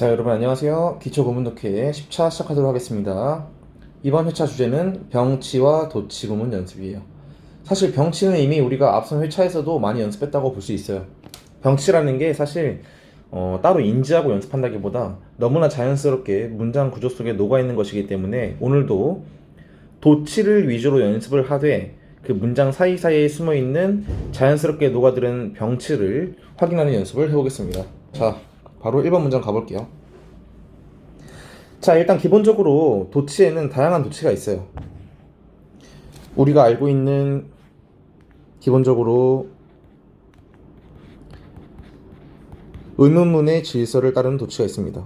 자, 여러분 안녕하세요. 기초구문독해 10차 시작하도록 하겠습니다. 이번 회차 주제는 병치와 도치 구문 연습이에요. 사실 병치는 이미 우리가 앞선 회차에서도 많이 연습했다고 볼 수 있어요. 병치라는 게 사실 따로 인지하고 연습한다기보다 너무나 자연스럽게 문장 구조 속에 녹아있는 것이기 때문에 오늘도 도치를 위주로 연습을 하되 그 문장 사이사이에 숨어있는 자연스럽게 녹아드는 병치를 확인하는 연습을 해보겠습니다. 자, 바로 1번 문장 가볼게요. 자, 일단 기본적으로 도치에는 다양한 도치가 있어요. 우리가 알고 있는 기본적으로 의문문의 질서를 따르는 도치가 있습니다.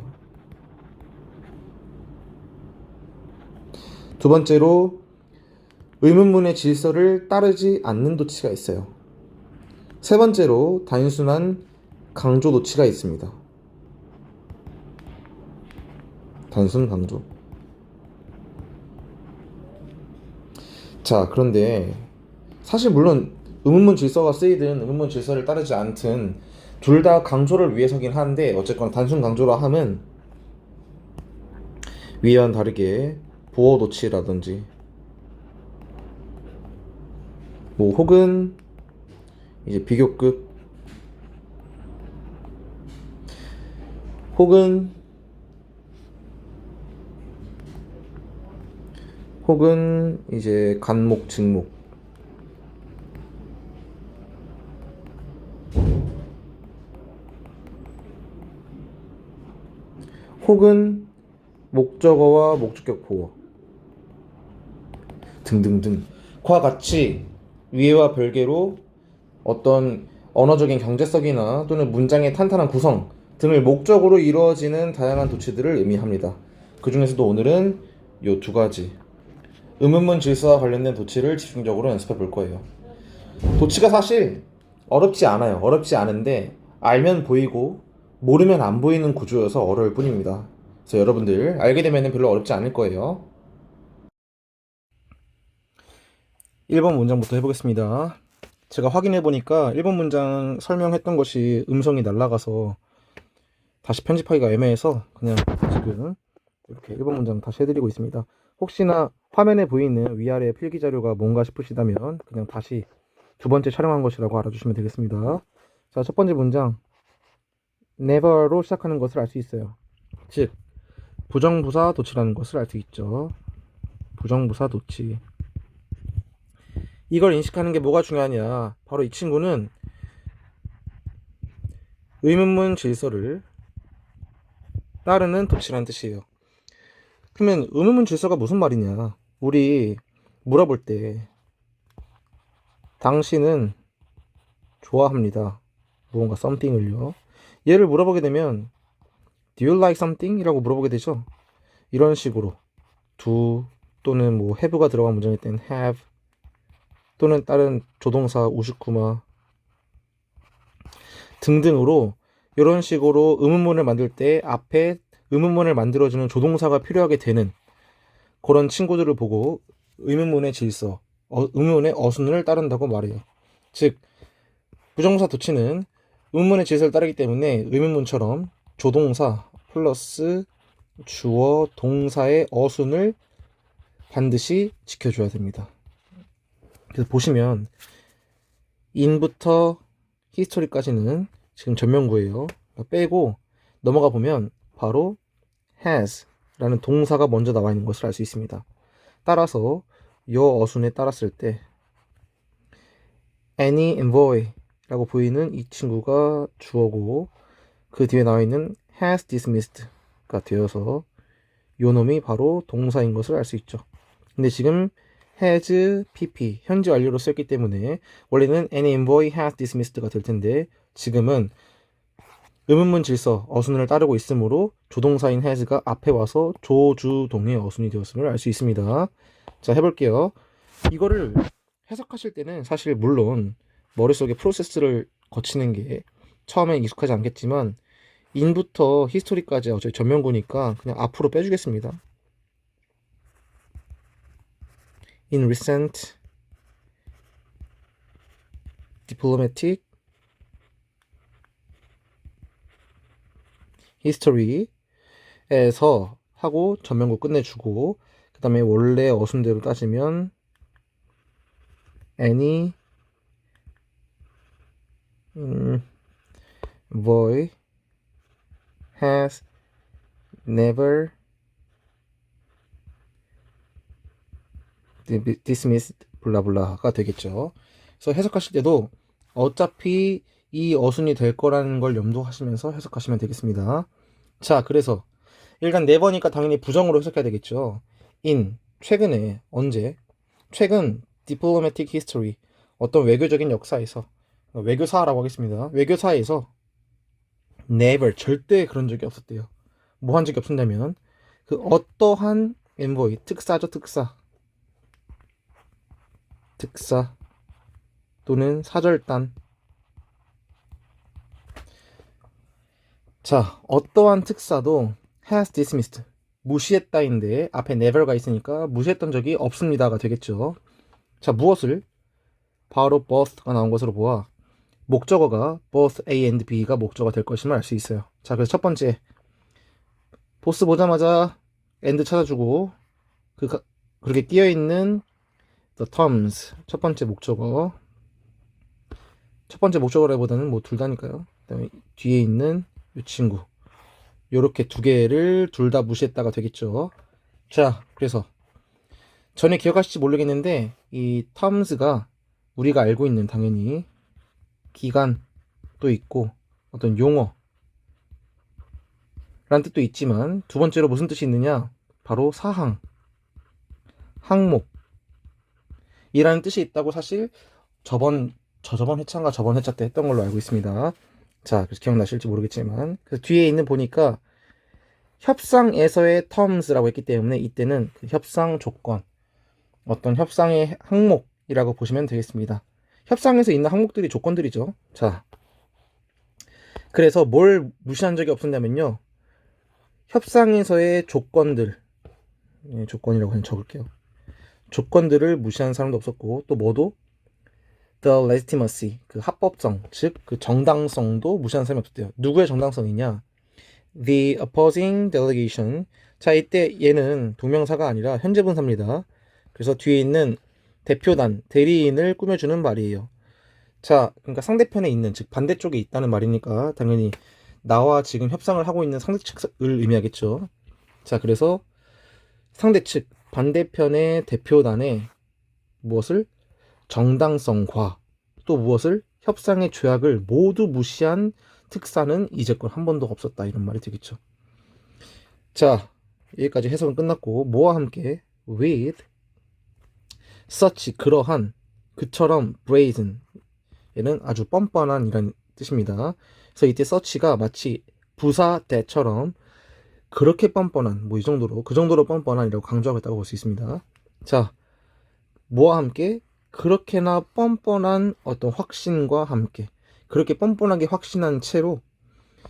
두 번째로 의문문의 질서를 따르지 않는 도치가 있어요. 세 번째로 단순한 강조 도치가 있습니다. 단순 강조. 자, 그런데 사실 물론 의문문 질서가 쓰이든 의문문 질서를 따르지 않든 둘 다 강조를 위해서긴 한데 어쨌거나 단순 강조라 함은 위와는 다르게 보어 도치라든지 뭐 혹은 이제 비교급 혹은 이제 간목 직목 혹은 목적어와 목적격 보어 등등등 과 같이 위에와 별개로 어떤 언어적인 경제성이나 또는 문장의 탄탄한 구성 등을 목적으로 이루어지는 다양한 도치들을 의미합니다. 그 중에서도 오늘은 이 두 가지 의문문 질서와 관련된 도치를 집중적으로 연습해 볼 거예요. 도치가 사실 어렵지 않아요. 어렵지 않은데 알면 보이고 모르면 안 보이는 구조여서 어려울 뿐입니다. 그래서 여러분들 알게 되면 별로 어렵지 않을 거예요. 1번 문장부터 해보겠습니다. 제가 확인해 보니까 1번 문장 설명했던 것이 음성이 날라가서 다시 편집하기가 애매해서 그냥 지금 이렇게 1번 문장 다시 해드리고 있습니다. 혹시나 화면에 보이는 위아래 필기 자료가 뭔가 싶으시다면 그냥 다시 두 번째 촬영한 것이라고 알아주시면 되겠습니다. 자, 첫 번째 문장 never로 시작하는 것을 알 수 있어요. 즉 부정부사 도치라는 것을 알 수 있죠. 부정부사 도치. 이걸 인식하는 게 뭐가 중요하냐, 바로 이 친구는 의문문 질서를 따르는 도치라는 뜻이에요. 그러면 의문문 질서가 무슨 말이냐, 우리 물어볼 때 당신은 좋아합니다 무언가 something을요, 얘를 물어보게 되면 do you like something? 이라고 물어보게 되죠. 이런 식으로 do 또는 뭐 have가 들어간 문장일 땐 have 또는 다른 조동사 우시쿠마 등등으로 이런 식으로 의문문을 만들 때 앞에 의문문을 만들어주는 조동사가 필요하게 되는 그런 친구들을 보고 의문문의 질서, 의문문의 어순을 따른다고 말해요. 즉 부정사 도치는 의문문의 질서를 따르기 때문에 의문문처럼 조동사 플러스 주어 동사의 어순을 반드시 지켜줘야 됩니다. 그래서 보시면 in부터 history까지는 지금 전면구예요. 빼고 넘어가 보면 바로 has 라는 동사가 먼저 나와 있는 것을 알 수 있습니다. 따라서 이 어순에 따랐을 때 any envoy 라고 보이는 이 친구가 주어고 그 뒤에 나와 있는 has dismissed가 되어서 요 놈이 바로 동사인 것을 알 수 있죠. 근데 지금 has pp 현재 완료로 썼기 때문에 원래는 any envoy has dismissed가 될 텐데 지금은 의문문 질서 어순을 따르고 있으므로 조동사인 has가 앞에 와서 조주동의 어순이 되었음을 알 수 있습니다. 자, 해볼게요. 이거를 해석하실 때는 사실 물론 머릿속에 프로세스를 거치는 게 처음엔 익숙하지 않겠지만 인부터 히스토리까지 어차피 전면구니까 그냥 앞으로 빼주겠습니다. In recent diplomatic history 에서 하고 전면구 끝내주고 그 다음에 원래 어순대로 따지면 any boy has never dismissed 블라블라가 되겠죠. 그래서 해석하실 때도 어차피 이 어순이 될 거라는 걸 염두하시면서 해석하시면 되겠습니다. 자, 그래서 일단 never니까 당연히 부정으로 해석해야 되겠죠. in 최근에 언제 최근 diplomatic history 어떤 외교적인 역사에서 외교사라고 하겠습니다. 외교사에서 never 절대 그런 적이 없었대요. 뭐 한 적이 없었냐면 그 어떠한 envoy 특사죠. 특사 또는 사절단 자 어떠한 특사도 has dismissed 무시했다인데 앞에 never가 있으니까 무시했던 적이 없습니다가 되겠죠. 자 무엇을 바로 both가 나온 것으로 보아 목적어가 both A and B가 목적어가 될 것임을 알 수 있어요. 자 그래서 첫 번째 보스 보자마자 and 찾아주고 그렇게 끼어있는 the terms 첫 번째 목적어라기보다는 뭐 둘 다니까요. 그다음에 뒤에 있는 이 친구 요렇게 두 개를 둘 다 무시했다가 되겠죠. 자 그래서 전에 기억하실지 모르겠는데 이 terms가 우리가 알고 있는 당연히 기간도 있고 어떤 용어라는 뜻도 있지만 두 번째로 무슨 뜻이 있느냐 바로 사항 항목 이라는 뜻이 있다고 사실 저번 회차인가 저번 회차 때 했던 걸로 알고 있습니다. 자, 그래서 기억나실지 모르겠지만 그래서 뒤에 있는 보니까 협상에서의 terms라고 했기 때문에 이때는 그 협상 조건 어떤 협상의 항목이라고 보시면 되겠습니다. 협상에서 있는 항목들이 조건들이죠. 자, 그래서 뭘 무시한 적이 없었냐면요. 협상에서의 조건들 조건이라고 그냥 적을게요. 조건들을 무시한 사람도 없었고 또 뭐도 the legitimacy 그 합법성 즉 그 정당성도 무시한 사람이 없었대요. 누구의 정당성이냐? The opposing delegation. 자 이때 얘는 동명사가 아니라 현재 분사입니다. 그래서 뒤에 있는 대표단 대리인을 꾸며주는 말이에요. 자 그러니까 상대편에 있는 즉 반대쪽에 있다는 말이니까 당연히 나와 지금 협상을 하고 있는 상대 측을 의미하겠죠. 자 그래서 상대 측 반대편의 대표단에 무엇을 정당성과 또 무엇을 협상의 조약을 모두 무시한 특사는 이제껏 한 번도 없었다 이런 말이 되겠죠. 자 여기까지 해석은 끝났고 뭐와 함께 with such 그러한 그처럼 brazen 얘는 아주 뻔뻔한 이란 뜻입니다. 그래서 이때 such가 마치 부사 때처럼 그렇게 뻔뻔한 뭐 이 정도로 그 정도로 뻔뻔한이라고 강조하고 있다고 볼 수 있습니다. 자 뭐와 함께 그렇게나 뻔뻔한 어떤 확신과 함께 그렇게 뻔뻔하게 확신한 채로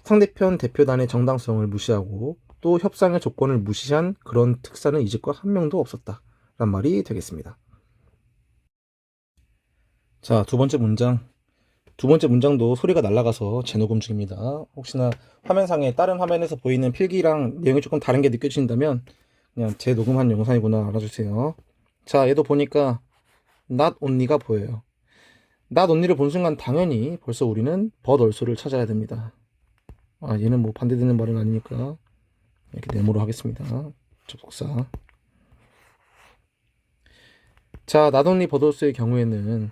상대편 대표단의 정당성을 무시하고 또 협상의 조건을 무시한 그런 특사는 이제껏 한 명도 없었다 란 말이 되겠습니다. 자 두 번째 문장도 소리가 날아가서 재녹음 중입니다. 혹시나 화면상에 다른 화면에서 보이는 필기랑 내용이 조금 다른 게 느껴지신다면 그냥 재녹음한 영상이구나 알아주세요. 자 얘도 보니까 not only가 보여요. not only를 본 순간 당연히 벌써 우리는 but also를 찾아야 됩니다. 아 얘는 뭐 반대되는 말은 아니니까 이렇게 네모로 하겠습니다. 접속사. 자 not only but also의 경우에는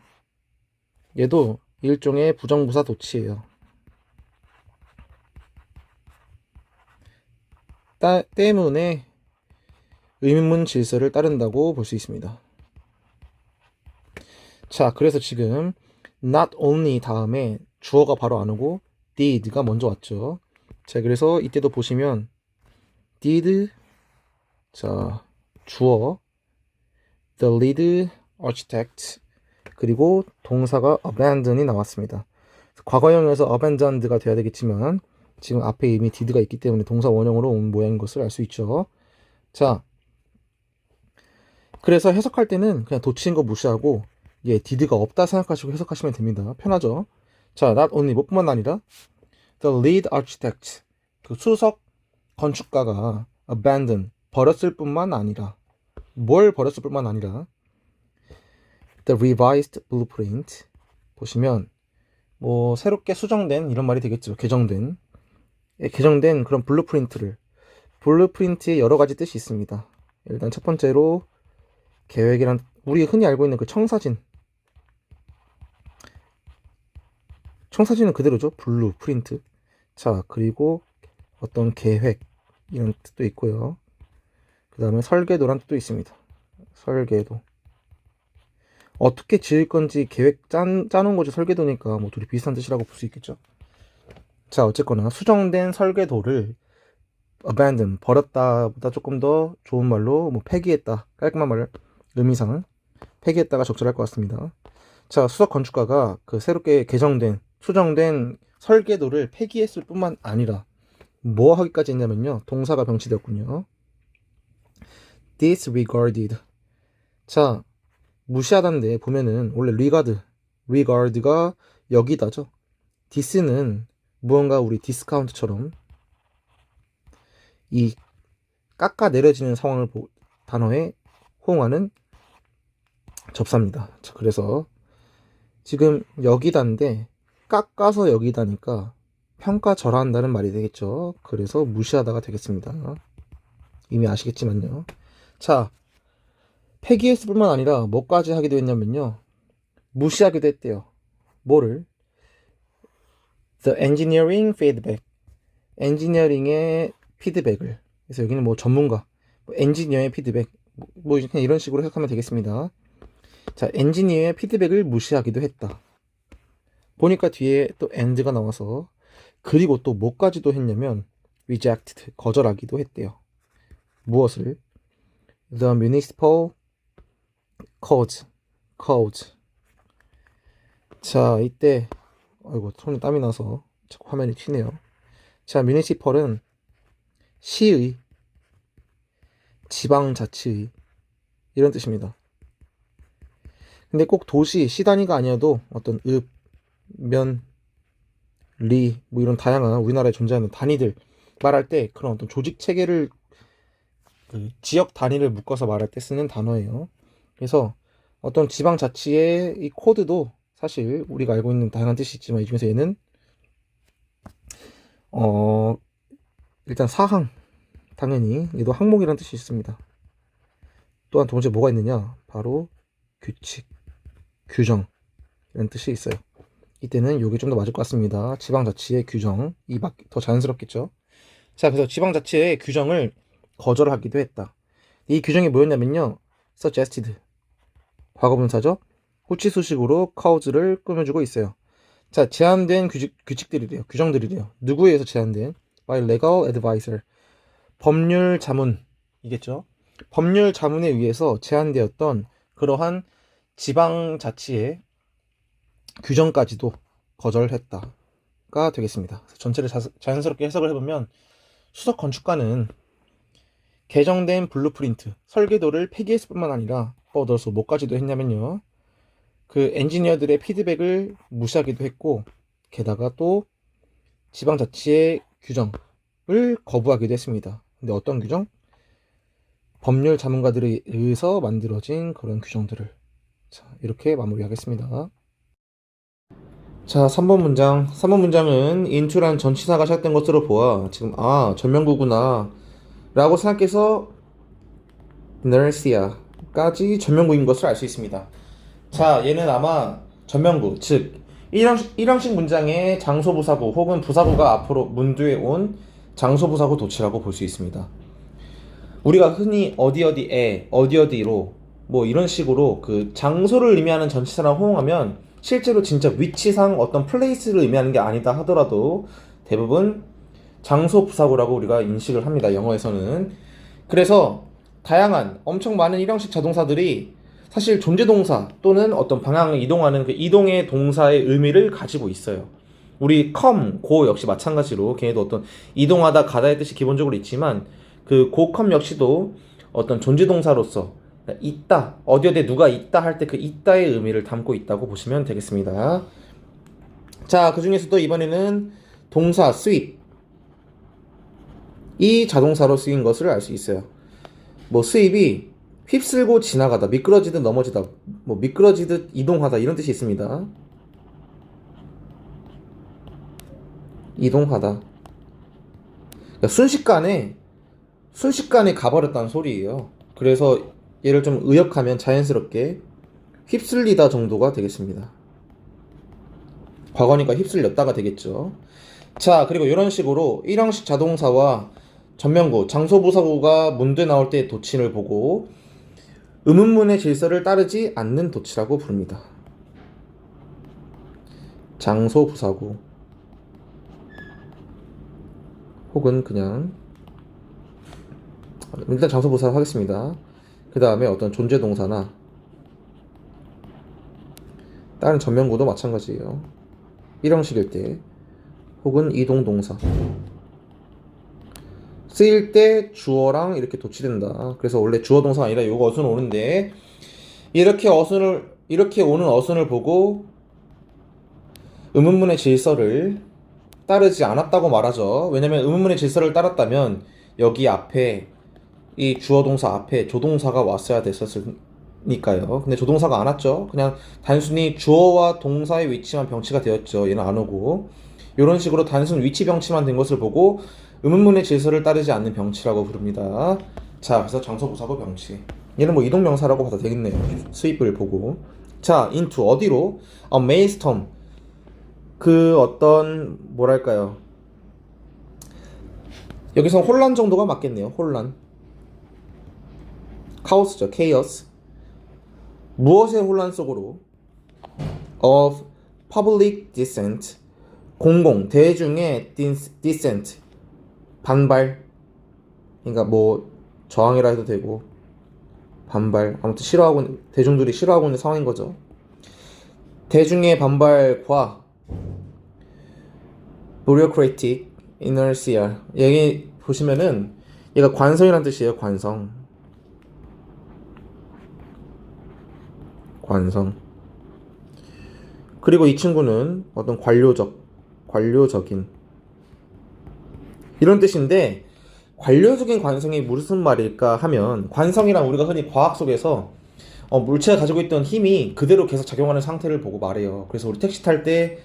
얘도 일종의 부정부사 도치예요. 때문에 의문 질서를 따른다고 볼 수 있습니다. 자 그래서 지금 not only 다음에 주어가 바로 안 오고 did가 먼저 왔죠. 자 그래서 이때도 보시면 did 자 주어 the lead architect 그리고 동사가 abandon이 나왔습니다. 과거형에서 abandoned가 돼야 되겠지만 지금 앞에 이미 did가 있기 때문에 동사 원형으로 온 모양인 것을 알 수 있죠. 자 그래서 해석할 때는 그냥 도치인 거 무시하고 예, did가 없다 생각하시고 해석하시면 됩니다. 편하죠. 자, not only 뭐뿐만 아니라 the lead architect 그 수석 건축가가 abandon, 버렸을 뿐만 아니라 뭘 버렸을 뿐만 아니라 the revised blueprint 보시면 뭐 새롭게 수정된 이런 말이 되겠죠. 개정된 개정된 그런 블루프린트의 여러 가지 뜻이 있습니다. 일단 첫 번째로 계획이란 우리 흔히 알고 있는 그 청사진은 그대로죠. 블루프린트. 자, 그리고 어떤 계획 이런 뜻도 있고요. 그 다음에 설계도란 뜻도 있습니다. 설계도. 어떻게 지을 건지 계획 짜놓은 거지 설계도니까 뭐 둘이 비슷한 뜻이라고 볼 수 있겠죠. 자, 어쨌거나 수정된 설계도를 abandon, 버렸다보다 조금 더 좋은 말로 뭐 폐기했다, 깔끔한 말 의미상 폐기했다가 적절할 것 같습니다. 자, 수석 건축가가 그 새롭게 수정된 설계도를 폐기했을 뿐만 아니라 뭐 하기까지 했냐면요. 동사가 병치되었군요. disregarded. 자, 무시하다인데 보면은 원래 regard가 여기다죠. dis는 무언가 우리 디스카운트처럼 이 깎아 내려지는 상황을 단어에 호응하는 접사입니다. 자, 그래서 지금 여기다인데 깎아서 여기다니까 평가절하한다는 말이 되겠죠. 그래서 무시하다가 되겠습니다. 이미 아시겠지만요. 자, 폐기했을 뿐만 아니라 뭐까지 하기도 했냐면요. 무시하기도 했대요. 뭐를? The engineering feedback. 엔지니어링의 피드백을. 그래서 여기는 뭐 전문가, 엔지니어의 피드백, 뭐 그냥 이런 식으로 해석하면 되겠습니다. 자, 엔지니어의 피드백을 무시하기도 했다. 보니까 뒤에 또 and가 나와서 그리고 또 뭐까지도 했냐면 rejected, 거절하기도 했대요. 무엇을? The municipal codes. 자, 이때 아이고 손에 땀이 나서 자꾸 화면이 튀네요. 자, municipal은 시의, 지방자치의 이런 뜻입니다. 근데 꼭 도시, 시 단위가 아니어도 어떤 읍, 면, 리, 뭐 이런 다양한 우리나라에 존재하는 단위들 말할 때 그런 어떤 조직 체계를 그 지역 단위를 묶어서 말할 때 쓰는 단어예요. 그래서 어떤 지방자치의 이 코드도 사실 우리가 알고 있는 다양한 뜻이 있지만 이 중에서 얘는 일단 사항, 당연히 얘도 항목이라는 뜻이 있습니다. 또한 두 번째 뭐가 있느냐? 바로 규칙, 규정 이런 뜻이 있어요. 이때는 이게 좀 더 맞을 것 같습니다. 지방자치의 규정, 이 더 자연스럽겠죠. 자, 그래서 지방자치의 규정을 거절하기도 했다. 이 규정이 뭐였냐면요. suggested, 과거분사죠. 후치수식으로 cause를 꾸며주고 있어요. 자, 제한된 규칙들이래요. 규정들이래요. 누구에 의해서 제한된? by legal advisor. 법률 자문이겠죠. 법률 자문에 의해서 제한되었던 그러한 지방자치의 규정까지도 거절했다가 되겠습니다. 전체를 자연스럽게 해석을 해보면 수석 건축가는 개정된 블루프린트, 설계도를 폐기했을 뿐만 아니라 얻어서 뭐까지도 했냐면요. 그 엔지니어들의 피드백을 무시하기도 했고 게다가 또 지방자치의 규정을 거부하기도 했습니다. 근데 어떤 규정? 법률 자문가들에 의해서 만들어진 그런 규정들을. 자, 이렇게 마무리하겠습니다. 자, 3번 문장은 인출한 전치사가 시작된 것으로 보아 지금 전명구구나 라고 생각해서 nersia까지 전명구인 것을 알 수 있습니다. 자, 얘는 아마 전명구, 즉 1형식 문장의 장소부사구 혹은 부사구가 앞으로 문두에 온 장소부사구 도치라고 볼 수 있습니다. 우리가 흔히 어디어디에, 어디어디로 뭐 이런 식으로 그 장소를 의미하는 전치사랑 호응하면 실제로 진짜 위치상 어떤 플레이스를 의미하는 게 아니다 하더라도 대부분 장소 부사구라고 우리가 인식을 합니다. 영어에서는. 그래서 다양한 엄청 많은 일형식 자동사들이 사실 존재동사 또는 어떤 방향을 이동하는 그 이동의 동사의 의미를 가지고 있어요. 우리 come, go 역시 마찬가지로 걔네도 어떤 이동하다 가다의 뜻이 기본적으로 있지만 그 go, come 역시도 어떤 존재동사로서 있다, 어디어디에 누가 있다 할 때 그 있다의 의미를 담고 있다고 보시면 되겠습니다. 자, 그 중에서도 이번에는 동사 sweep, 이 자동사로 쓰인 것을 알 수 있어요. 뭐 수입이 휩쓸고 지나가다, 미끄러지듯 넘어지다, 뭐 미끄러지듯 이동하다 이런 뜻이 있습니다. 이동하다. 그러니까 순식간에 가버렸다는 소리예요. 그래서 얘를 좀 의역하면 자연스럽게 휩쓸리다 정도가 되겠습니다. 과거니까 휩쓸렸다가 되겠죠. 자, 그리고 이런 식으로 일형식 자동사와 전면구, 장소부사구가 문제 나올 때 도치를 보고 의문문의 질서를 따르지 않는 도치라고 부릅니다. 장소부사구 혹은 그냥 일단 장소부사 하겠습니다. 그 다음에 어떤 존재동사나 다른 전면구도 마찬가지예요. 일형식일 때 혹은 이동동사 쓰일 때 주어랑 이렇게 도치된다. 그래서 원래 주어 동사가 아니라 요거 어순 오는데 이렇게 오는 어순을 보고 의문문의 질서를 따르지 않았다고 말하죠. 왜냐면 의문문의 질서를 따랐다면 여기 앞에 이 주어 동사 앞에 조동사가 왔어야 됐었으니까요. 근데 조동사가 안 왔죠. 그냥 단순히 주어와 동사의 위치만 병치가 되었죠. 얘는 안 오고 이런 식으로 단순 위치 병치만 된 것을 보고 의문문의 질서를 따르지 않는 병치라고 부릅니다. 자, 그래서 장소부사구 병치. 얘는 뭐 이동명사라고 봐도 되겠네요. 수입을 보고. 자, into 어디로? 메일스톰. 그 어떤 뭐랄까요? 여기서 혼란 정도가 맞겠네요. 혼란. 카오스죠. chaos. 무엇의 혼란 속으로? of public dissent. 공공 대중의 dissent. 반발. 그러니까 뭐 저항이라 해도 되고 반발. 아무튼 싫어하고 대중들이 싫어하고 있는 상황인 거죠. 대중의 반발과 bureaucratic inertia. 여기 보시면은 얘가 관성이라는 뜻이에요. 관성. 그리고 이 친구는 어떤 관료적인 이런 뜻인데 관료적인 관성이 무슨 말일까 하면 관성이란 우리가 흔히 과학 속에서 물체가 가지고 있던 힘이 그대로 계속 작용하는 상태를 보고 말해요. 그래서 우리 택시 탈 때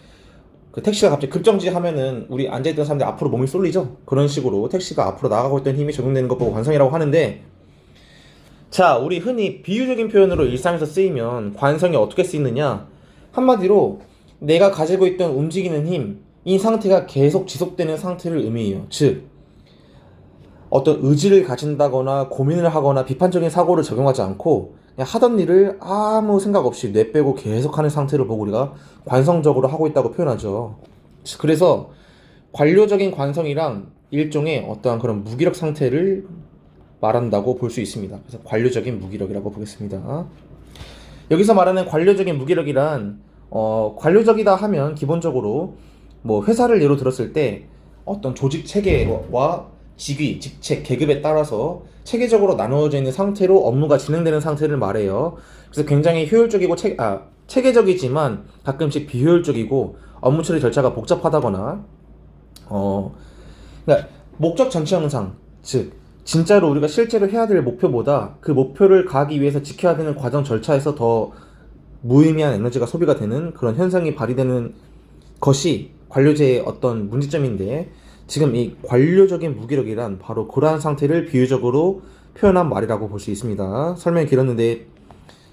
그 택시가 갑자기 급정지 하면은 우리 앉아있던 사람들이 앞으로 몸이 쏠리죠. 그런 식으로 택시가 앞으로 나가고 있던 힘이 적용되는 것 보고 관성이라고 하는데 자, 우리 흔히 비유적인 표현으로 일상에서 쓰이면 관성이 어떻게 쓰이느냐? 한마디로 내가 가지고 있던 움직이는 힘, 이 상태가 계속 지속되는 상태를 의미해요. 즉, 어떤 의지를 가진다거나 고민을 하거나 비판적인 사고를 적용하지 않고 그냥 하던 일을 아무 생각 없이 내빼고 계속하는 상태를 보고 우리가 관성적으로 하고 있다고 표현하죠. 그래서 관료적인 관성이랑 일종의 어떠한 그런 무기력 상태를 말한다고 볼 수 있습니다. 그래서 관료적인 무기력이라고 보겠습니다. 여기서 말하는 관료적인 무기력이란 관료적이다 하면 기본적으로 뭐 회사를 예로 들었을 때 어떤 조직 체계와 직위, 직책, 계급에 따라서 체계적으로 나누어져 있는 상태로 업무가 진행되는 상태를 말해요. 그래서 굉장히 효율적이고 체계적이지만 가끔씩 비효율적이고 업무 처리 절차가 복잡하다거나 그러니까 목적 전체 형상, 즉 진짜로 우리가 실제로 해야 될 목표보다 그 목표를 가기 위해서 지켜야 되는 과정 절차에서 더 무의미한 에너지가 소비가 되는 그런 현상이 발휘되는 것이 관료제의 어떤 문제점인데 지금 이 관료적인 무기력이란 바로 그러한 상태를 비유적으로 표현한 말이라고 볼 수 있습니다. 설명이 길었는데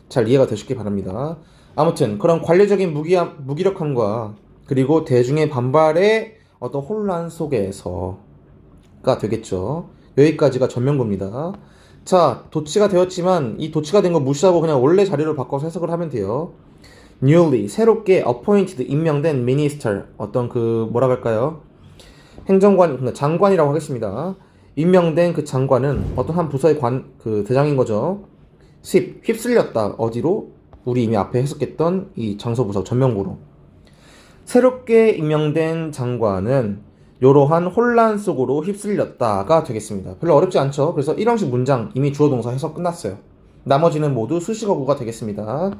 잘 이해가 되셨기 바랍니다. 아무튼 그런 관료적인 무기력함과 그리고 대중의 반발의 어떤 혼란 속에서가 되겠죠. 여기까지가 전면구입니다. 자, 도치가 되었지만 이 도치가 된 거 무시하고 그냥 원래 자리로 바꿔서 해석을 하면 돼요. newly 새롭게 appointed 임명된 minister 어떤 그 뭐라 할까요? 행정관 장관이라고 하겠습니다. 임명된 그 장관은 어떤 한 부서의 그 대장인 거죠. 휩쓸렸다 어디로? 우리 이미 앞에 해석했던 이 장소부서 전면구로. 새롭게 임명된 장관은 이러한 혼란 속으로 휩쓸렸다가 되겠습니다. 별로 어렵지 않죠? 그래서 1형식 문장 이미 주어 동사 해석 끝났어요. 나머지는 모두 수식어구가 되겠습니다.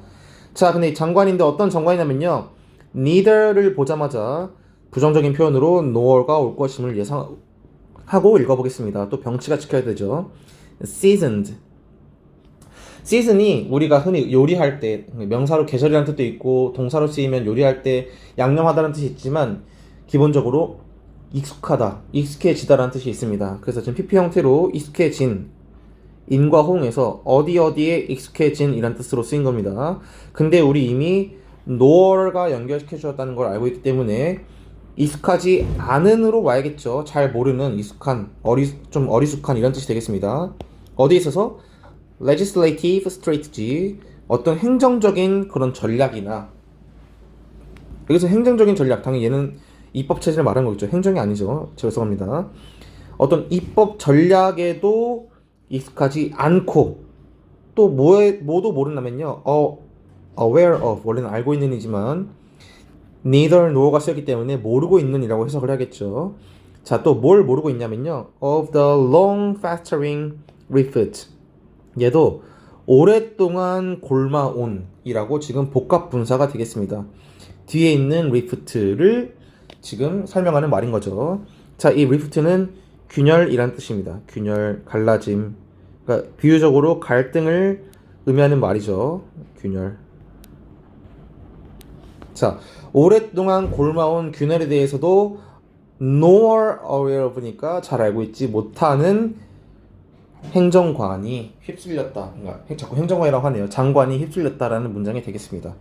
자, 근데 이 장관인데 어떤 장관이냐면요. neither를 보자마자 부정적인 표현으로 nor가 올 것임을 하고 읽어보겠습니다. 또 병치가 지켜야 되죠. seasoned. season이 우리가 흔히 요리할 때 명사로 계절이라는 뜻도 있고 동사로 쓰이면 요리할 때 양념하다는 뜻이 있지만 기본적으로 익숙하다, 익숙해지다라는 뜻이 있습니다. 그래서 지금 PP 형태로 익숙해진 인과 호응해서 어디에 익숙해진 이란 뜻으로 쓰인 겁니다. 근데 우리 이미 know가 연결시켜 주었다는 걸 알고 있기 때문에 익숙하지 않은으로 와야겠죠. 잘 모르는, 익숙한, 좀 어리숙한 이런 뜻이 되겠습니다. 어디에 있어서? legislative strategy, 어떤 행정적인 그런 전략이나, 여기서 행정적인 전략, 당연히 얘는 입법 체제를 말하는 거겠죠. 행정이 아니죠. 죄송합니다. 어떤 입법 전략에도 익숙하지 않고 또 뭐도 모른다면요. aware of, 원래는 알고 있는이지만 neither nor가 쓰였기 때문에 모르고 있는이라고 해석을 해야겠죠. 자, 또 뭘 모르고 있냐면요. of the long festering rift. 얘도 오랫동안 골마온이라고 지금 복합 분사가 되겠습니다. 뒤에 있는 rift를 지금 설명하는 말인 거죠. 자, 이 rift는 균열이란 뜻입니다. 균열, 갈라짐. 그러니까 비유적으로 갈등을 의미하는 말이죠. 균열. 자, 오랫동안 골마온 균열에 대해서도 nor aware of니까 잘 알고 있지 못하는 행정관이 휩쓸렸다. 그러니까 자꾸 행정관이라고 하네요. 장관이 휩쓸렸다라는 문장이 되겠습니다.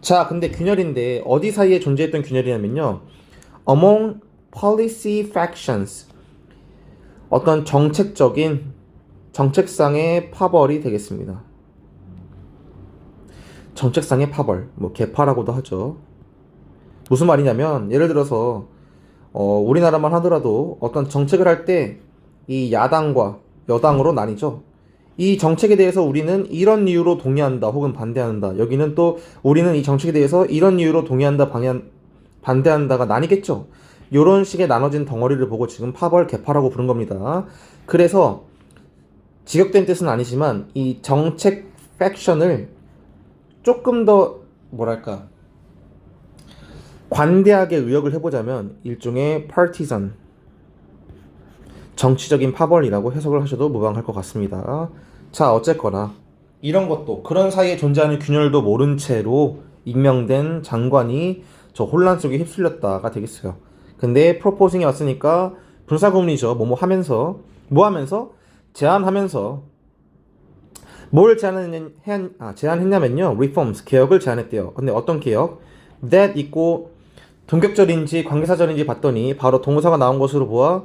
자, 근데 균열인데 어디 사이에 존재했던 균열이냐면요. among policy factions. 어떤 정책상의 파벌이 되겠습니다. 정책상의 파벌, 뭐 계파라고도 하죠. 무슨 말이냐면 예를 들어서 우리나라만 하더라도 어떤 정책을 할 때 이 야당과 여당으로 나뉘죠. 이 정책에 대해서 우리는 이런 이유로 동의한다 혹은 반대한다. 여기는 또 우리는 이 정책에 대해서 이런 이유로 동의한다 반대한다가 나뉘겠죠. 이런 식의 나눠진 덩어리를 보고 지금 파벌, 계파라고 부른 겁니다. 그래서 직역된 뜻은 아니지만 이 정책 팩션을 조금 더 뭐랄까 관대하게 의역을 해보자면 일종의 partisan, 정치적인 파벌이라고 해석을 하셔도 무방할 것 같습니다. 자, 어쨌거나 이런 것도 그런 사이에 존재하는 균열도 모른 채로 임명된 장관이 저 혼란 속에 휩쓸렸다가 되겠어요. 근데 프로포징이 왔으니까 분사구문이죠. 뭐뭐 하면서 뭐 하면서 제안하면서 뭘 제안했냐면요. reforms, 개혁을 제안했대요. 근데 어떤 개혁? that 있고 동격절인지 관계사절인지 봤더니 바로 동사가 나온 것으로 보아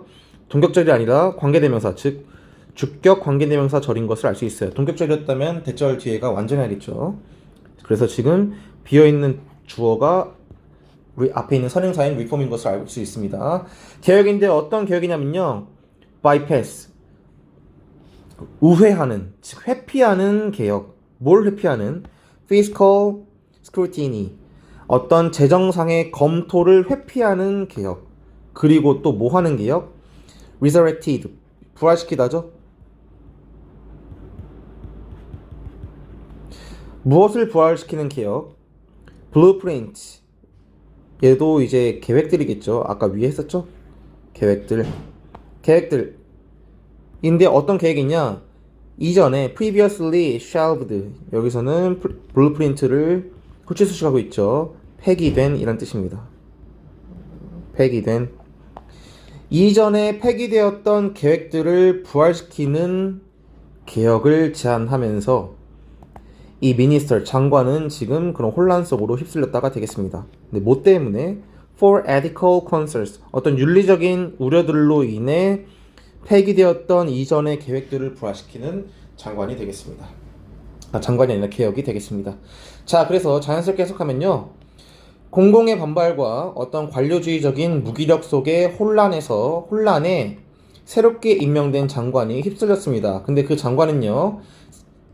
동격절이 아니라 관계대명사, 즉 주격 관계대명사절인 것을 알 수 있어요. 동격절이었다면 대절 뒤에가 완전히 알겠죠. 그래서 지금 비어있는 주어가 앞에 있는 선행사인 reform인 것을 알 수 있습니다. 개혁인데 어떤 개혁이냐면요. bypass, 우회하는, 즉 회피하는 개혁. 뭘 회피하는? fiscal scrutiny, 어떤 재정상의 검토를 회피하는 개혁. 그리고 또 뭐 하는 개혁? resurrected, 부활시키다죠. 무엇을 부활시키는 개혁? blueprint, 얘도 이제 계획들이겠죠. 아까 위에 했었죠? 계획들 인데 어떤 계획이냐? 이전에 previously shelved, 여기서는 blueprint를 후치수식하고 있죠. 폐기된 이란 뜻입니다. 폐기된, 이전에 폐기되었던 계획들을 부활시키는 개혁을 제안하면서 이 미니스터, 장관은 지금 그런 혼란 속으로 휩쓸렸다가 되겠습니다. 근데 뭐 때문에? For ethical concerns, 어떤 윤리적인 우려들로 인해 폐기되었던 이전의 계획들을 부활시키는 장관이 되겠습니다. 장관이 아니라 개혁이 되겠습니다. 자, 그래서 자연스럽게 해석하면요. 공공의 반발과 어떤 관료주의적인 무기력 속의 혼란에 새롭게 임명된 장관이 휩쓸렸습니다. 근데 그 장관은요.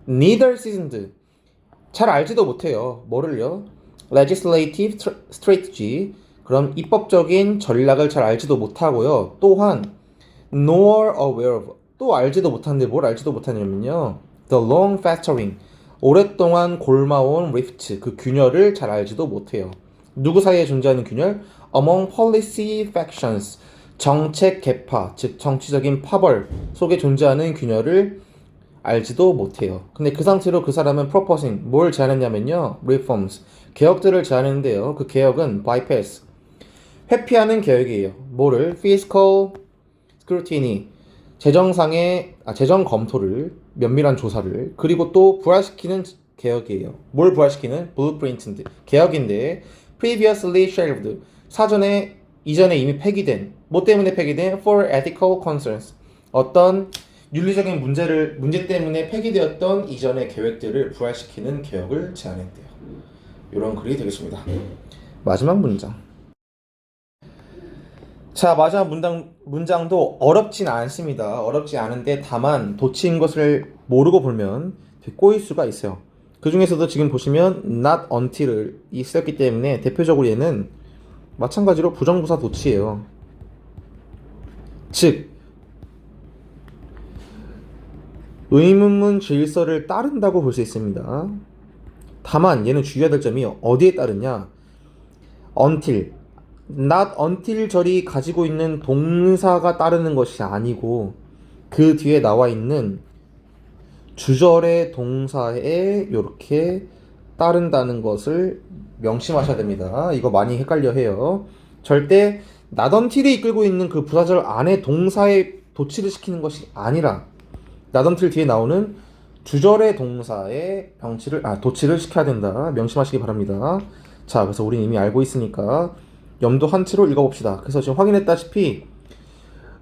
neither seasoned, 잘 알지도 못해요. 뭐를요? legislative strategy, 그럼 입법적인 전략을 잘 알지도 못하고요. 또한 nor aware of, 또 알지도 못하는데 뭘 알지도 못하냐면요. the long festering, 오랫동안 골마온 rift, 그 균열을 잘 알지도 못해요. 누구 사이에 존재하는 균열? among policy factions, 정책 개파, 즉 정치적인 파벌 속에 존재하는 균열을 알지도 못해요. 근데 그 상태로 그 사람은 proposing, 뭘 제안했냐면요. reforms, 개혁들을 제안했는데요. 그 개혁은 bypass, 회피하는 개혁이에요. 뭐를? fiscal scrutiny, 재정 검토를, 면밀한 조사를, 그리고 또 부활시키는 개혁이에요. 뭘 부활시키는? blueprint인데, 개혁인데, previously shelved, 이전에 이미 폐기된, 뭐 때문에 폐기된? for ethical concerns, 어떤 윤리적인 문제 때문에 폐기되었던 이전의 계획들을 부활시키는 개혁을 제안했대요. 이런 글이 되겠습니다. 마지막 문장. 자, 마지막 문장도 어렵진 않습니다. 어렵지 않은데 다만 도치인 것을 모르고 보면 되게 꼬일 수가 있어요. 그 중에서도 지금 보시면 not until을 쓰였기 때문에 대표적으로 얘는 마찬가지로 부정부사 도치예요. 즉 의문문 질서를 따른다고 볼 수 있습니다. 다만 얘는 주의해야 될 점이 어디에 따르냐? until, not until 절이 가지고 있는 동사가 따르는 것이 아니고 그 뒤에 나와 있는 주절의 동사에 이렇게 따른다는 것을 명심하셔야 됩니다. 이거 많이 헷갈려 해요. 절대 not until이 이끌고 있는 그 부사절 안에 동사에 도치를 시키는 것이 아니라 not until 뒤에 나오는 주절의 동사에 도치를 시켜야 된다. 명심하시기 바랍니다. 자, 그래서 우린 이미 알고 있으니까 염두 한 채로 읽어봅시다. 그래서 지금 확인했다시피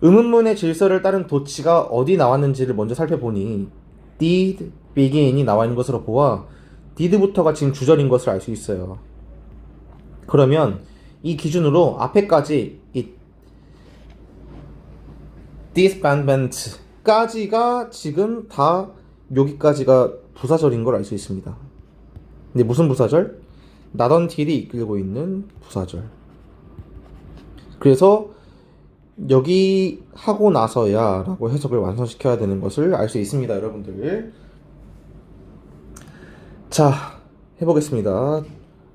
의문문의 질서를 따른 도치가 어디 나왔는지를 먼저 살펴보니 did begin이 나와 있는 것으로 보아 did부터가 지금 주절인 것을 알 수 있어요. 그러면 이 기준으로 앞에까지 이 disbandment 까지가 지금 다 여기까지가 부사절인 걸 알 수 있습니다. 근데 무슨 부사절? not until이 이끌고 있는 부사절. 그래서 여기 하고 나서야 라고 해석을 완성시켜야 되는 것을 알 수 있습니다, 여러분들. 자, 해보겠습니다.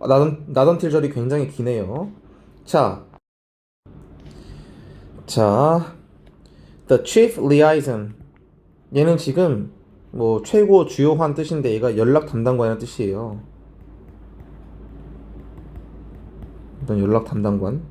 not until 절이 굉장히 기네요. 자, the chief liaison. 얘는 지금 뭐 최고 주요한 뜻인데 얘가 연락 담당관이라는 뜻이에요. 일단 연락 담당관.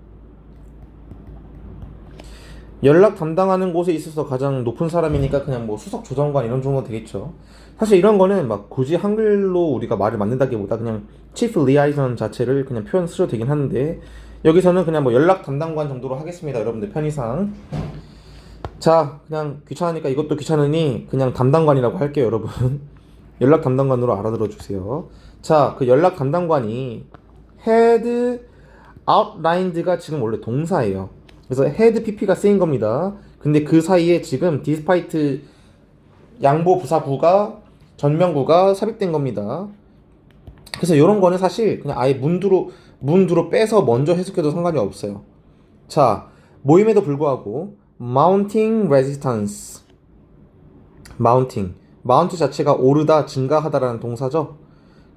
연락 담당하는 곳에 있어서 가장 높은 사람이니까 그냥 뭐 수석 조정관 이런 정도 되겠죠. 사실 이런 거는 막 굳이 한글로 우리가 말을 만든다기보다 그냥 chief liaison 자체를 그냥 표현 쓰셔도 되긴 하는데 여기서는 그냥 뭐 연락 담당관 정도로 하겠습니다, 여러분들 편의상. 자, 그냥 귀찮으니까 이것도 귀찮으니 그냥 담당관이라고 할게요, 여러분. 연락 담당관으로 알아들어 주세요. 자, 그 연락 담당관이 had outlined가 지금 원래 동사예요. 그래서 had pp가 쓰인 겁니다. 근데 그 사이에 지금 despite 양보 부사구가 전명구가 삽입된 겁니다. 그래서 이런 거는 사실 그냥 아예 문두로 빼서 먼저 해석해도 상관이 없어요. 자, 모임에도 불구하고 mounting resistance, mount 자체가 오르다, 증가하다라는 동사죠.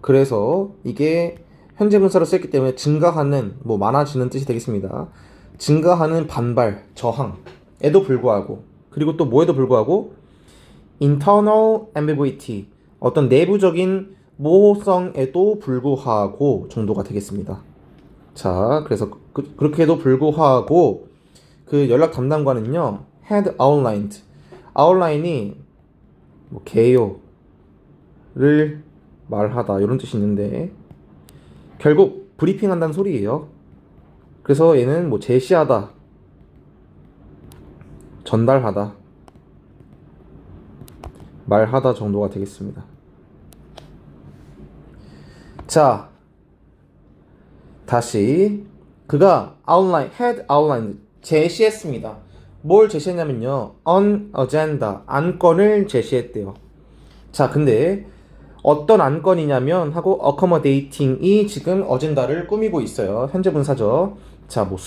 그래서 이게 현재 분사로 쓰였기 때문에 증가하는, 뭐 많아지는 뜻이 되겠습니다. 증가하는 반발, 저항에도 불구하고, 그리고 또 뭐에도 불구하고 internal ambiguity, 어떤 내부적인 모호성에도 불구하고 정도가 되겠습니다. 자, 그래서 그렇게도 불구하고 그 연락 담당관은요 had outlined, outline이 뭐 개요를 말하다 이런 뜻이 있는데 결국 브리핑한다는 소리예요. 그래서 얘는 뭐 제시하다, 전달하다, 말하다 정도가 되겠습니다. 자, 다시 그가 had outlined, 제시했습니다. 뭘 제시했냐면요, an agenda, 안건을 제시했대요. 자, 근데 어떤 안건이냐면 하고 accommodating이 지금 어젠다를 꾸미고 있어요. 현재 분사죠. 자, 뭐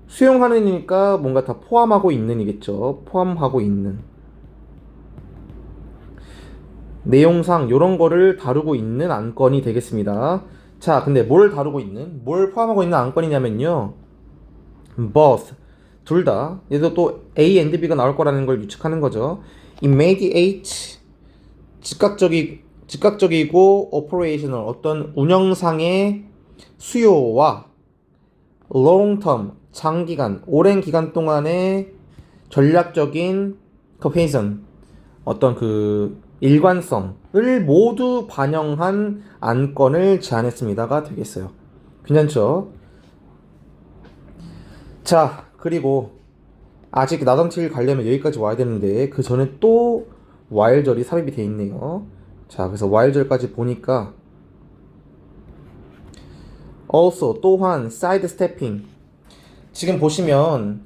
수용하는이니까 뭔가 다 포함하고 있는이겠죠. 포함하고 있는 내용상 요런 거를 다루고 있는 안건이 되겠습니다. 자, 근데 뭘 포함하고 있는 안건이냐면요, both, 둘 다 얘도 또 A and B가 나올 거라는 걸 유측하는 거죠. immediate 즉각적이고 operational 어떤 운영상의 수요와 long term 장기간 오랜 기간 동안의 전략적인 cohesion 어떤 그 일관성을 모두 반영한 안건을 제안했습니다가 되겠어요. 괜찮죠? 자, 그리고 아직 not until 가려면 여기까지 와야 되는데 그 전에 또 while절이 삽입이 돼 있네요. 자, 그래서 while절까지 보니까 also 또한 sidestepping 지금 보시면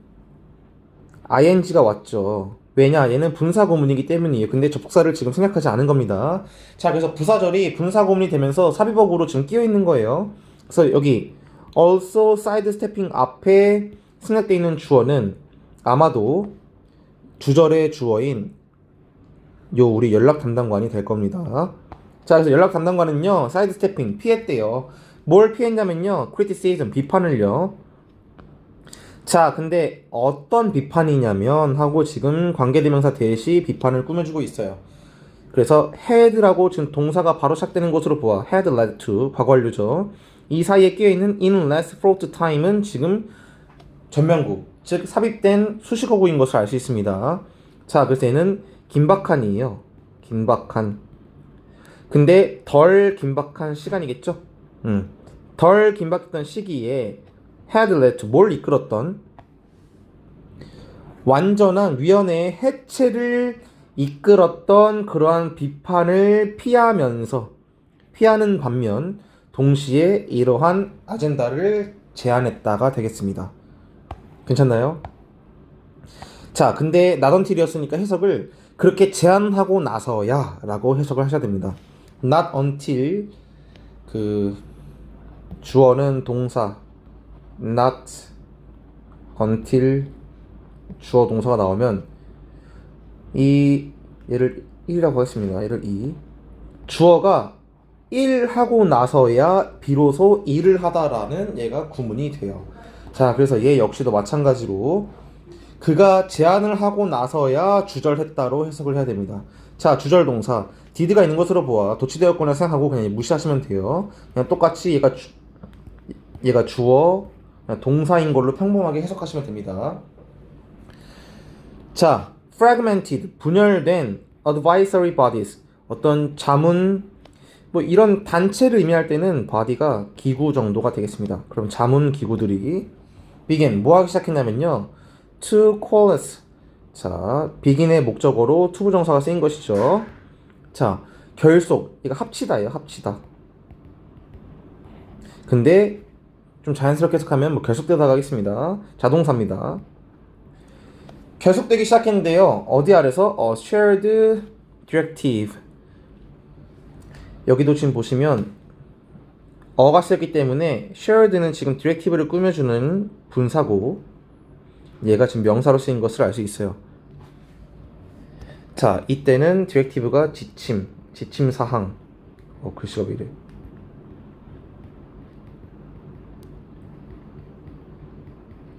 ing가 왔죠. 왜냐? 얘는 분사구문이기 때문이에요. 근데 접속사를 지금 생략하지 않은 겁니다. 자, 그래서 부사절이 분사구문이 되면서 삽입어구로 지금 끼어 있는 거예요. 그래서 여기 also sidestepping 앞에 생략되어 있는 주어는 아마도 주절의 주어인 요 우리 연락 담당관이 될 겁니다. 자, 그래서 연락 담당관은요, sidestepping 피했대요. 뭘 피했냐면요, criticism 비판을요. 자, 근데 어떤 비판이냐면 하고 지금 관계대명사 대시 비판을 꾸며주고 있어요. 그래서 had라고 지금 동사가 바로 시작되는 것으로 보아 had led to 과거 완료죠. 이 사이에 끼어있는 in less fraught time은 지금 전면구 즉 삽입된 수식어구인 것을 알 수 있습니다. 자, 그래서 얘는 긴박한이에요. 긴박한. 근데 덜 긴박한 시간이겠죠? 덜 긴박했던 시기에 had led to 뭘 이끌었던 완전한 위원회의 해체를 이끌었던 그러한 비판을 피하는 반면 동시에 이러한 아젠다를 제안했다가 되겠습니다. 괜찮나요? 자, 근데 not until이었으니까 해석을 그렇게 제안하고 나서야 라고 해석을 하셔야 됩니다. not until 그 주어는 동사 not until 주어 동사가 나오면 얘를 1이라고 하겠습니다. 얘를 2 주어가 1 하고 나서야 비로소 일을 하다라는 얘가 구문이 돼요. 자, 그래서 얘 역시도 마찬가지로 그가 제안을 하고 나서야 주절했다로 해석을 해야 됩니다. 자, 주절 동사 did가 있는 것으로 보아 도치되었구나 생각하고 그냥 무시하시면 돼요. 그냥 똑같이 얘가 주어 동사인 걸로 평범하게 해석하시면 됩니다. 자, fragmented 분열된 advisory bodies 어떤 자문 뭐 이런 단체를 의미할 때는 body가 기구 정도가 되겠습니다. 그럼 자문 기구들이 begin 뭐 하기 시작했냐면요, to coalesce. 자, begin의 목적어로 to 부정사가 쓰인 것이죠. 자, 결속 이거 합치다예요. 합치다. 근데 좀 자연스럽게 해석하면 뭐 결속되다 가겠습니다. 자동사입니다. 결속되기 시작했는데요. 어디 아래서? shared directive. 여기도 지금 보시면 어가 쓰였기 때문에 shared는 지금 directive를 꾸며주는 분사고 얘가 지금 명사로 쓰인 것을 알 수 있어요. 자, 이때는 directive가 지침 사항. 글씨가 왜 이래?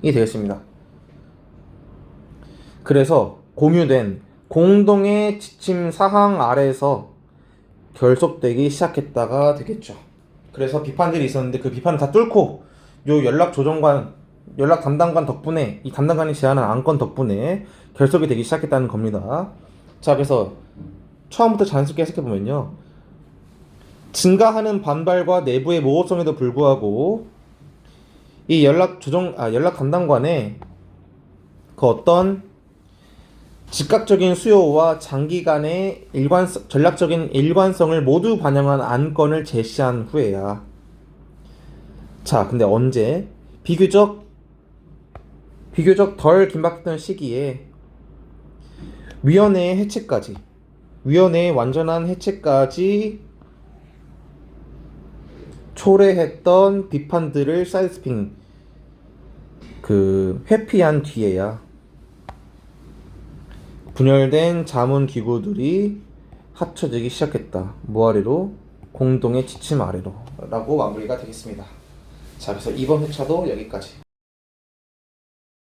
이 되겠습니다. 그래서 공유된 공동의 지침 사항 아래에서 결속되기 시작했다가 되겠죠. 그래서 비판들이 있었는데 그 비판을 다 뚫고 요 연락 담당관 덕분에 이 담당관이 제안한 안건 덕분에 결속이 되기 시작했다는 겁니다. 자, 그래서 처음부터 자연스럽게 해석해보면요, 증가하는 반발과 내부의 모호성에도 불구하고 이 연락 담당관의 그 어떤 즉각적인 수요와 장기간의 전략적인 일관성을 모두 반영한 안건을 제시한 후에야. 자, 근데 언제? 비교적 덜 긴박했던 시기에 위원회의 완전한 해체까지 초래했던 비판들을 사이드스핑 회피한 뒤에야 분열된 자문 기구들이 합쳐지기 시작했다. 뭐 아래로? 공동의 지침 아래로 라고 마무리가 되겠습니다. 자, 그래서 이번 회차도 여기까지.